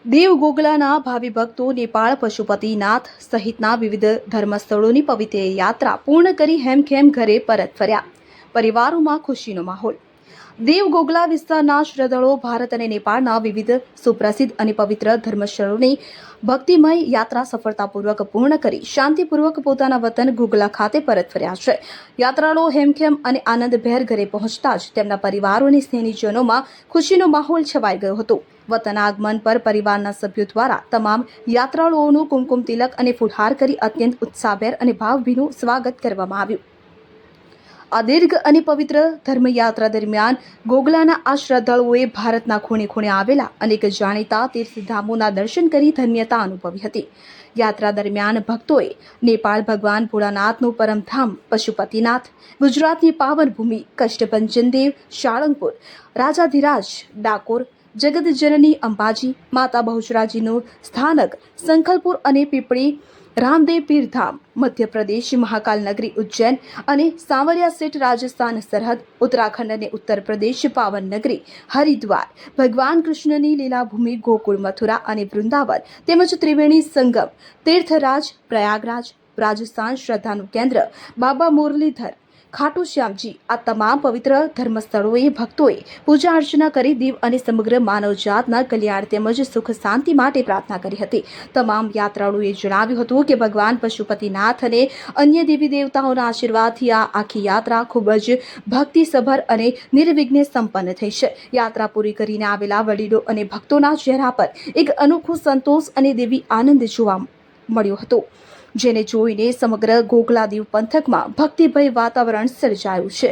દેવ ગોગલાના ભાવિ ભક્તો નેપાળ પશુપતિનાથ સહિતના વિવિધ ધર્મસ્થળોની પવિત્ર યાત્રા પૂર્ણ કરી હેમખેમ ઘરે પરત ફર્યા. પરિવારોમાં ખુશીનો માહોલ. દેવ ગોગલા વિસ્તારના શ્રદ્ધાળુઓ ભારત અને નેપાળના વિવિધ સુપ્રસિદ્ધ અને પવિત્ર ધર્મસ્થળોની ભક્તિમય યાત્રા સફળતાપૂર્વક પૂર્ણ કરી શાંતિપૂર્વક પોતાના વતન ગોગલા ખાતે પરત ફર્યા છે. યાત્રાળુઓ હેમખેમ અને આનંદભેર ઘરે પહોંચતા જ તેમના પરિવારો અને સ્નેહીજનોમાં ખુશીનો માહોલ છવાઈ ગયો હતો. વતન આગમન પર પરિવારના સભ્યો દ્વારા તમામ યાત્રાળુઓનું કુમકુમ તિલક અને ફુલહાર કરી અત્યંત ઉત્સાહભેર અને ભાવભીનું સ્વાગત કરવામાં આવ્યું. આ દીર્ઘ અને પવિત્ર ધર્મયાત્રા દરમિયાન ગોગલાના આ શ્રદ્ધાળુઓએ ભારતના ખૂણે ખૂણે આવેલા અનેક જાણીતા તીર્થધામોના દર્શન કરી ધન્યતા અનુભવી હતી. યાત્રા દરમિયાન ભક્તોએ નેપાળ ભગવાન ભોળાનાથનું પરમધામ પશુપતિનાથ, ગુજરાતની પાવન ભૂમિ કષ્ટભંજન દેવ સાળંગપુર, રાજાધિરાજ ડાકોર, જગતજનની અંબાજી, માતા બહુચરાજીનું સ્થાનક સંખલપુર અને પીપળી રામદેવ પીરધામ, મધ્યપ્રદેશ મહાકાલ નગરી ઉજ્જૈન અને સાંવરિયા સેઠ રાજસ્થાન સરહદ, ઉત્તરાખંડ અને ઉત્તર પ્રદેશ પાવન નગરી હરિદ્વાર, ભગવાન કૃષ્ણની લીલાભૂમિ ગોકુળ મથુરા અને વૃંદાવન તેમજ ત્રિવેણી સંગમ તીર્થરાજ પ્રયાગરાજ, રાજસ્થાન શ્રદ્ધાનું કેન્દ્ર બાબા મુરલીધર, ખાટુ શ્યામજી, આ તમામ પવિત્ર ધર્મસ્થળોએ ભક્તોએ પૂજા અર્ચના કરી દેવ અને સમગ્ર માનવજાતના કલ્યાણ તેમજ સુખ શાંતિ માટે પ્રાર્થના કરી હતી. તમામ યાત્રાળુઓએ જણાવ્યું હતું કે ભગવાન પશુપતિનાથ અને અન્ય દેવી દેવતાઓના આશીર્વાદથી આ આખી યાત્રા ખૂબ જ ભક્તિસભર અને નિર્વિઘ્ને સંપન્ન થઈ છે. યાત્રા પૂરી કરીને આવેલા વડીલો અને ભક્તોના ચહેરા પર એક અનોખો સંતોષ અને દેવી આનંદ જોવા મળ્યો હતો, જેને જોઈને સમગ્ર ગોગલા દેવ પંથકમાં ભક્તિભય વાતાવરણ સર્જાયું છે.